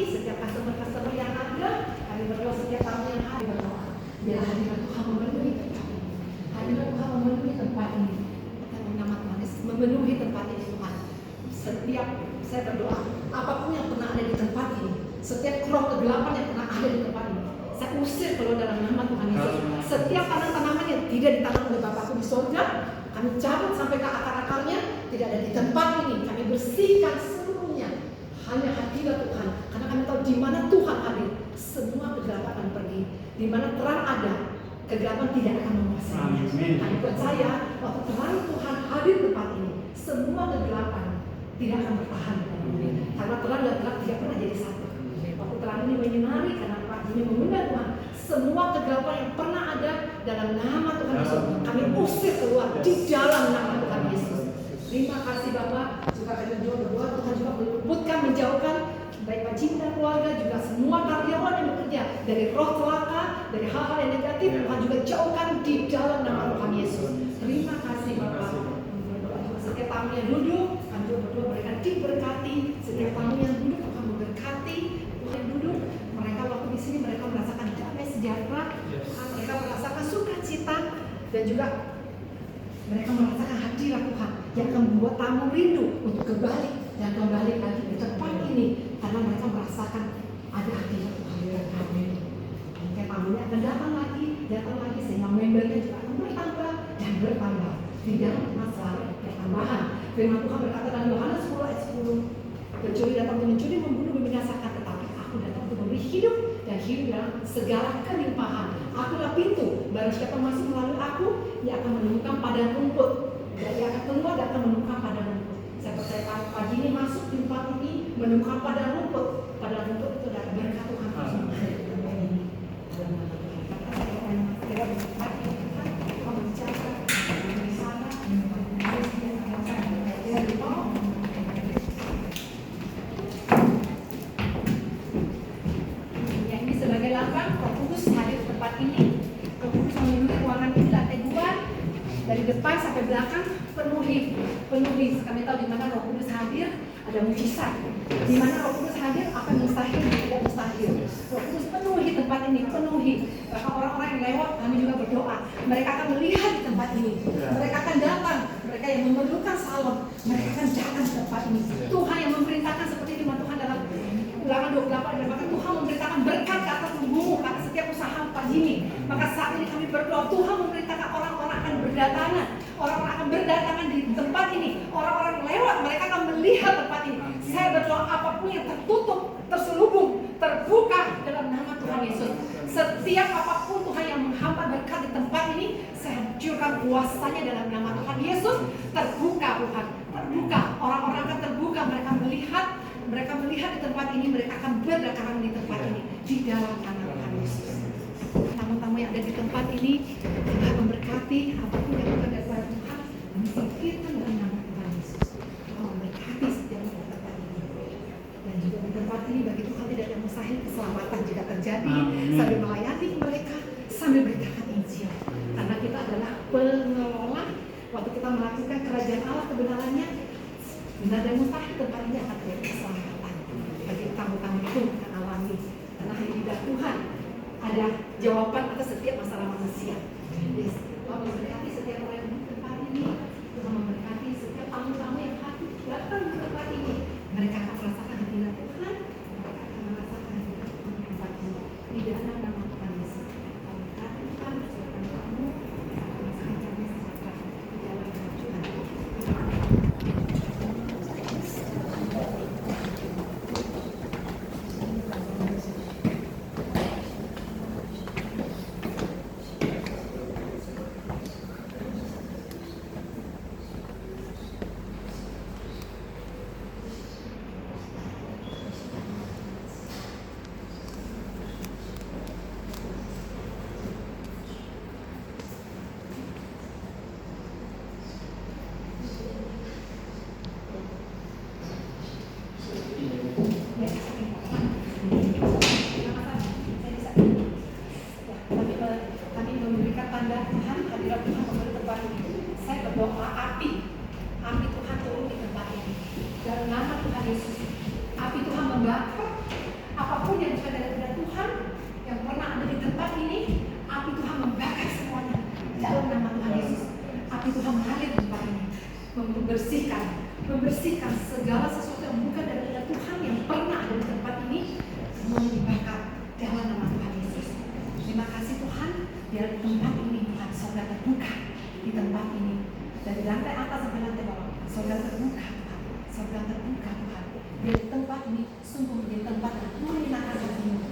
lagi setiap customer yang ada. Kami berdoa setiap tamu yang hadir berdoa. Biar hadirat Tuhan memenuhi tempat ini. Hadirat Tuhan memenuhi tempat ini. Dan nama Tuhan Yesus memenuhi tempat ini Tuhan. Setiap saya berdoa, apapun yang pernah ada di tempat ini, setiap roh kegelapan yang pernah ada di tempat ini, saya usir keluar dalam nama Tuhan Yesus. Setiap tanaman-tanaman yang tidak ditanam oleh Bapakku di surga, kami cabut sampai ke akar-akarnya, tidak ada di tempat ini. Kami bersihkan seluruhnya. Hanya hadirat Tuhan. Karena kami tahu di mana Tuhan hadir, semua kegelapan akan pergi. Di mana terang ada, kegelapan tidak akan menguasainya. Kami percaya waktu terang Tuhan hadir di tempat ini, semua kegelapan tidak akan bertahan. Karena terang dan gelap tidak pernah jadi satu. Waktu terang ini menyinari, karena Pak ini mengundang Tuhan, semua kegelapan yang pernah ada dalam nama Tuhan Yesus, kami usir keluar di dalam nama Tuhan Yesus. Terima kasih Bapak. Juga kami berdoa Tuhan juga meluputkan, menjauhkan baik Pak Jim dan keluarga, juga semua karyawan yang bekerja dari roh celaka, dari hal-hal yang negatif. Tuhan juga jauhkan di dalam nama Tuhan Yesus. Terima kasih Bapak. Berdoa juga setiap tamu yang duduk, kami juga berdoa mereka diberkati. Setiap tamu yang duduk Tuhan memberkati. Yang duduk, mereka waktu di sini mereka merasakan damai sejahtera, mereka merasakan sukacita, dan juga mereka merasakan hadirat Tuhan yang akan membuat tamu rindu untuk kembali dan kembali lagi di tempat ini, karena mereka merasakan ada hadirat Tuhan dalam kami. Mungkin tamunya akan datang lagi sehingga membernya juga akan bertambah dan bertambah. Tidak masalah pertambahan. Firman Tuhan berkata dalam Yohanes 10 ayat 10, pencuri datang untuk mencuri, membunuh, membinasakan, tetapi aku datang untuk memberi hidup dan hidup dalam segala kelimpahan. Akulah pintu, barang siapa masuk melalui aku, ia akan menemukan padang rumput. Dan ia akan keluar dan akan menemukan padang rumput. Saya percaya pagi ini masuk di tempat ini menemukan padang rumput. Padang rumput itu adalah berkat Tuhan. Ini sebagai lambang Roh Kudus hadir di tempat ini. Roh Kudus memenuhi ruangan ini, lantai 2 dari depan sampai belakang penuhi. Kami tahu di mana Roh Kudus hadir ada mujizat. Di mana Roh Kudus hadir, apa yang mustahil tidak mustahil. Roh Kudus penuhi tempat ini, penuhi. Bahkan orang-orang yang lewat, kami juga berdoa. Mereka akan melihat di tempat ini. Mereka akan datang. Mereka yang memerlukan salom, mereka akan datang ke tempat ini. Tuhan yang memerintahkan seperti firman Tuhan dalam Ulangan 28, maka Tuhan memerintahkan berkat ke atas tubuhmu, ke atas setiap usaha pagi ini. Maka saat ini kami berdoa, Tuhan memerintahkan orang-orang akan berdatangan. Orang-orang akan berdatangan di tempat ini. Orang-orang lewat, mereka akan melihat tempat ini. Saya berdoa apapun yang tertutup, terselubung, terbuka dalam nama Tuhan Yesus. Setiap apapun Tuhan yang menghambat berkat di tempat ini, saya hancurkan kuasanya dalam nama Tuhan Yesus. Terbuka Tuhan, terbuka. Orang-orang akan terbuka, mereka melihat di tempat ini, mereka akan berdatangan di tempat ini di dalam nama Tuhan Yesus. Tamu-tamu yang ada di tempat ini, Tuhan memberkati apapun yang ada kepada Tuhan, disingkirkan dalam nama Tuhan Yesus. Tuhan memberkati setiap tempat ini. Dan juga di tempat ini bagi Tuhan tidak ada mustahil, keselamatan jika terjadi. Sambil melayani mereka, sambil beritakan Injil. Karena kita adalah pengelola. Waktu kita melakukan kerajaan Allah kebenarannya, benar dan mustahil tempat ini akan terjadi keselamatan bagi tamu-tamu itu akan alami. Karena hanya di Tuhan ada jawaban atas setiap masalah manusia. Yes. Tuhan memberkati setiap orang yang di tempat ini. Tuhan memberkati setiap tamu-tamu yang datang ke tempat ini. Mereka akan merasakan hadirat Tuhan. Mereka akan merasakan hadirat Tuhan di tempat ini. Di dalam nama Tuhan Yesus. Memberkati Tuhan, silakan kamu. membersihkan segala sesuatu yang bukan dari Tuhan yang pernah ada di tempat ini, semuanya dibakar dalam nama Tuhan Yesus. Terima kasih Tuhan, biar tempat ini Tuhan surga terbuka di tempat ini, dari lantai atas sampai lantai bawah, surga terbuka Tuhan, surga terbuka Tuhan. Biar tempat ini sungguh menjadi tempat yang menyenangkan hatimu.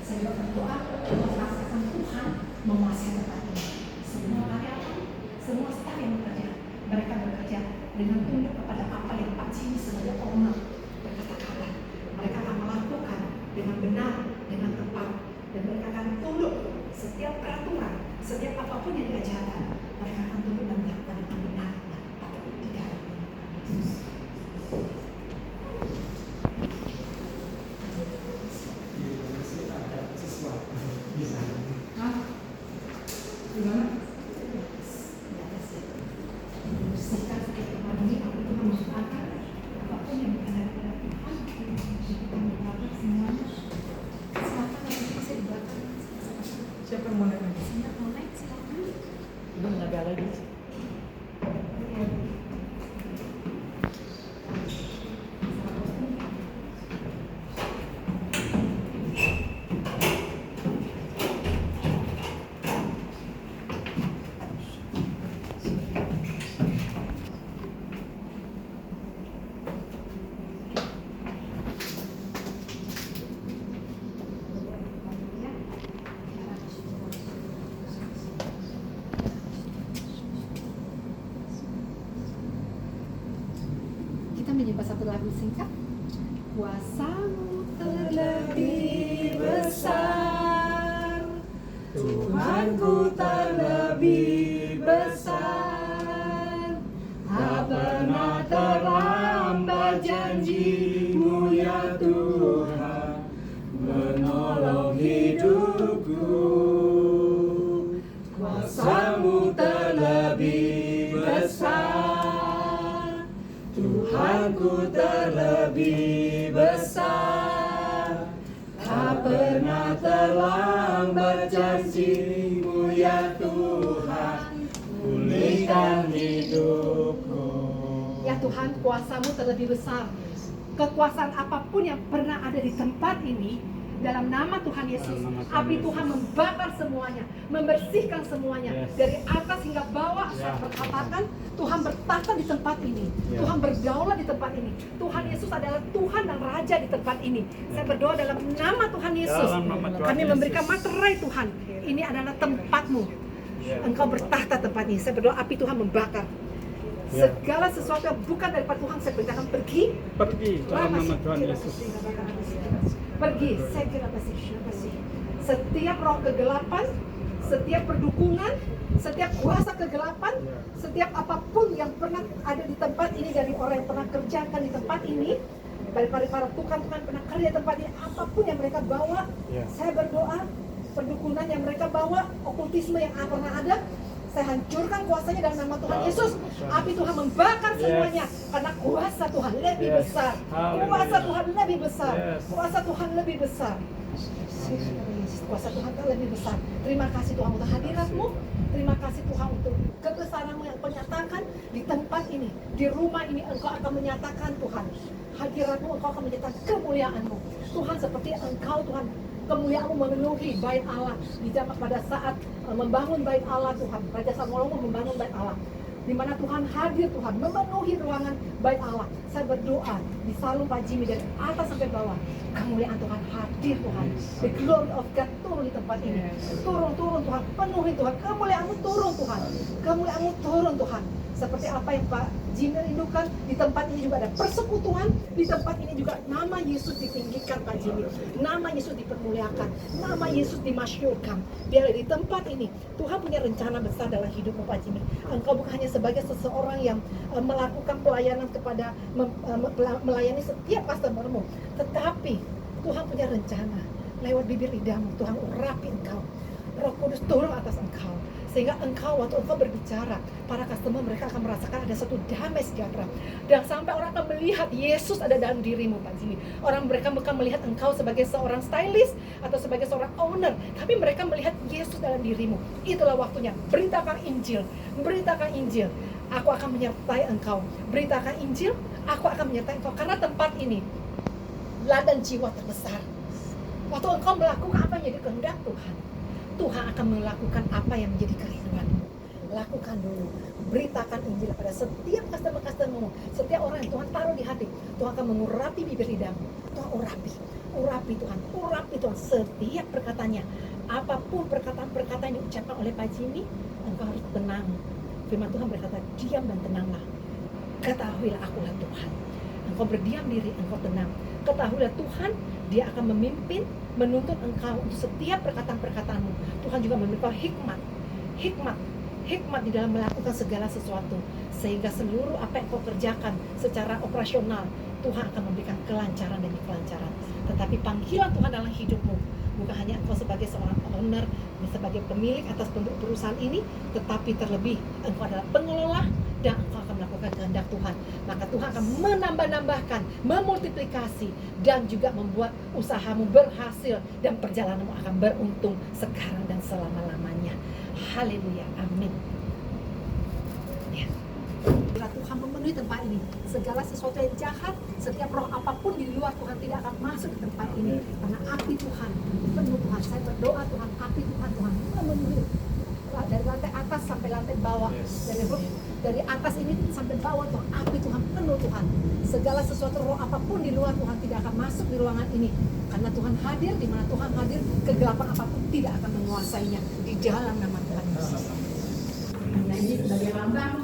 Saya berdoa untuk rasakan Tuhan menguasai tempat ini. Semua karyawan, semua staf yang bekerja, mereka bekerja dengan tunduk kepada apa yang Pak Jimmy sebagai owner berkata-kata. Mereka akan melakukan dengan benar, dengan tepat, dan mereka akan tunduk setiap peraturan, setiap apapun yang diajarkan. Mereka akan tunduk dan melakukan dengan benar dan tepat di dalam Yesus. Siapa yang mau naik lagi? Belum ada lagi. Kita menyembah satu lagu singkat. Kuasamu terlebih besar, Tuhanku terlebih besar, tak pernah terlambat janji-Mu ya Tuhan, menolong hidupku. Kuasa-Mu terlebih besar, Tuhanku terlebih besar, tak pernah terlambat janji-Mu ya Tuhan, pulihkan hidupku. ya Tuhan, kuasa-Mu terlebih besar. Kekuasaan apapun yang pernah ada di tempat ini, dalam nama Tuhan Yesus, api Tuhan membakar semuanya, membersihkan semuanya, dari atas hingga bawah. Saya berkatakan, Tuhan bertata di tempat ini, Tuhan berdaulat di tempat ini. Tuhan Yesus adalah Tuhan dan Raja di tempat ini. Saya berdoa dalam nama Tuhan Yesus, kami memberikan materai Tuhan. Ini adalah tempatmu, Engkau bertahta tempat ini. Saya berdoa api Tuhan membakar segala sesuatu yang bukan daripada Tuhan. Saya perintahkan pergi dalam nama Tuhan Yesus. Pergi, saya kira kasih. Setiap roh kegelapan, setiap perdukungan, setiap kuasa kegelapan, setiap apapun yang pernah ada di tempat ini, dari orang yang pernah kerjakan di tempat ini, daripada para tukang pernah kerja di tempat ini, apapun yang mereka bawa, saya berdoa, perdukunan yang mereka bawa, okultisme yang pernah ada, saya hancurkan kuasanya dalam nama Tuhan Yesus. Api Tuhan membakar semuanya, karena kuasa Tuhan lebih besar. Kuasa Tuhan lebih besar. Kuasa Tuhan lebih besar. Kuasa Tuhan lebih besar. Terima kasih Tuhan untuk hadirat-Mu. Terima kasih Tuhan untuk kebesaran-Mu yang Kau nyatakan di tempat ini, di rumah ini. Engkau akan menyatakan Tuhan hadirat-Mu, Engkau akan menyatakan kemuliaan-Mu. Tuhan, seperti Engkau Tuhan, kemuliaan-Mu memenuhi bait Allah di zaman pada saat membangun bait Allah. Tuhan, Raja Salomo membangun bait Allah, di mana Tuhan hadir, Tuhan memenuhi ruangan bait Allah. Saya berdoa di Salum Pak Jimmy dari atas sampai bawah, kemuliaan Tuhan hadir Tuhan. The glory of God turun di tempat ini. Turun Tuhan, penuhi Tuhan. Kemuliaan-Mu turun Tuhan. Kemuliaan-Mu turun Tuhan. Seperti apa yang Pak Jimmy rindukan, di tempat ini juga ada persekutuan. Di tempat ini juga nama Yesus ditinggikan Pak Jimmy. Nama Yesus dipermuliakan. Nama Yesus dimasyurkan. Biar di tempat ini Tuhan punya rencana besar dalam hidupmu Pak Jimmy. Engkau bukan hanya sebagai seseorang yang melakukan pelayanan kepada melayani setiap customermu, tetapi Tuhan punya rencana lewat bibir lidahmu. Tuhan urapi engkau, Roh Kudus turun atas engkau, sehingga engkau, waktu engkau berbicara, para customer mereka akan merasakan ada satu damai sejahtera, dan sampai orang akan melihat Yesus ada dalam dirimu Pak Jimmy. Orang mereka bukan melihat engkau sebagai seorang stylist atau sebagai seorang owner, tapi mereka melihat Yesus dalam dirimu. Itulah waktunya, beritakan Injil, beritakan Injil. Aku akan menyertai engkau. Beritakan Injil, Aku akan menyertai engkau karena tempat ini ladang jiwa terbesar. Waktu engkau melakukan apa yang menjadi kehendak Tuhan, Tuhan akan melakukan apa yang menjadi kerinduanmu. Lakukan dulu. Beritakan Injil pada setiap customer-customermu, setiap orang yang Tuhan taruh di hati. Tuhan akan mengurapi bibir lidahmu. Tuhan urapi Tuhan, urapi Tuhan setiap perkataannya. Apapun perkataan-perkataan yang diucapkan oleh Pak Jimmy, engkau harus tenang. Firman Tuhan berkata, diam dan tenanglah. Ketahuilah akulah Tuhan. Engkau berdiam diri, engkau tenang. Ketahuilah Tuhan, Dia akan memimpin, menuntut engkau untuk setiap perkataan-perkataanmu. Tuhan juga memberikan hikmat di dalam melakukan segala sesuatu, sehingga seluruh apa yang kau kerjakan secara operasional, Tuhan akan memberikan kelancaran demi kelancaran. Tetapi panggilan Tuhan dalam hidupmu bukan hanya engkau sebagai seorang owner, sebagai pemilik atas perusahaan ini, tetapi terlebih engkau adalah pengelola dan engkau akan melakukan kehendak Tuhan. Maka Tuhan akan menambah-nambahkan, memultiplikasi, dan juga membuat usahamu berhasil dan perjalananmu akan beruntung sekarang dan selama-lamanya. Haleluya, amin. Ya. Bila Tuhan memenuhi tempat ini, segala sesuatu yang jahat, setiap roh apapun di luar Tuhan tidak akan masuk ke tempat ini, karena api Tuhan penuh. Tuhan, saya berdoa Tuhan, api Tuhan memenuhi dari lantai atas sampai lantai bawah, dari atas ini sampai bawah Tuhan, api Tuhan penuh Tuhan. Segala sesuatu roh apapun di luar Tuhan tidak akan masuk di ruangan ini, karena Tuhan hadir. Di mana Tuhan hadir, kegelapan apapun tidak akan menguasainya, di dalam nama Tuhan Yesus. Nah, ini sebagai lambang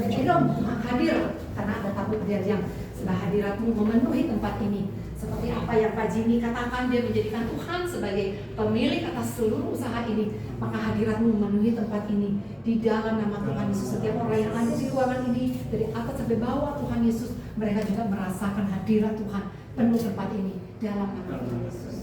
Edom, Tuhan hadir karena ada tabut yang sudah hadiratmu memenuhi tempat ini. Seperti apa yang Pak Jimmy katakan, dia menjadikan Tuhan sebagai pemilik atas seluruh usaha ini. Maka hadiratmu memenuhi tempat ini. Di dalam nama Tuhan Yesus, setiap orang yang ada di ruangan ini, dari atas sampai bawah Tuhan Yesus, mereka juga merasakan hadirat Tuhan penuh tempat ini. Dalam nama Tuhan Yesus.